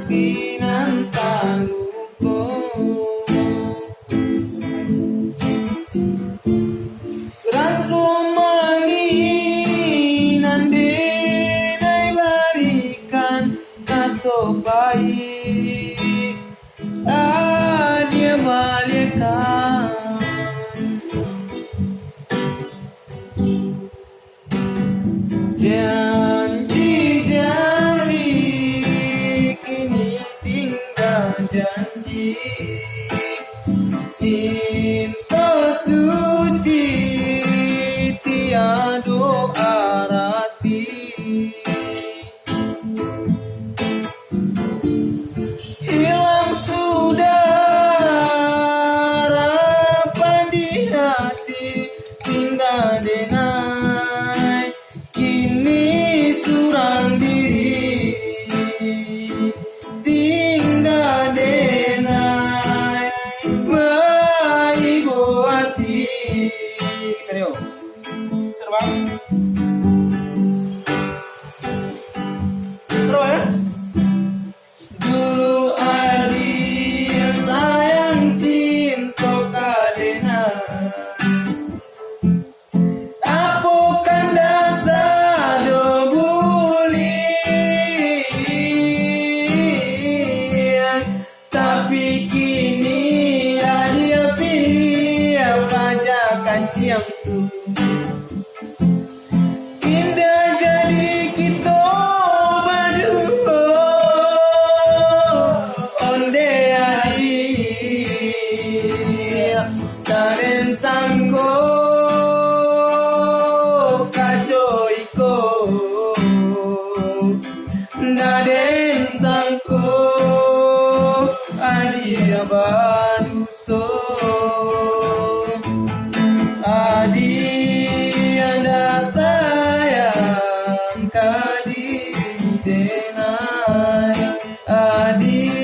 tinantang luko raso mangi nande nai barikan kato baik dia malaikat janji-janji kini tinggal janji cinta suci tiada arti hilang sudah harapan di hati tinggal denai kini surang diri tinggal denai maigo hati serius seru banget seru ya dulu adi yang sayang cinta kadena apokan dasar dobuli tapi kini dia pilih bajakan ciam tu indah jadi kita berdua onde adi karen sangko kajoiko naden sangko adia baruto adi anda sayang kadi denai adi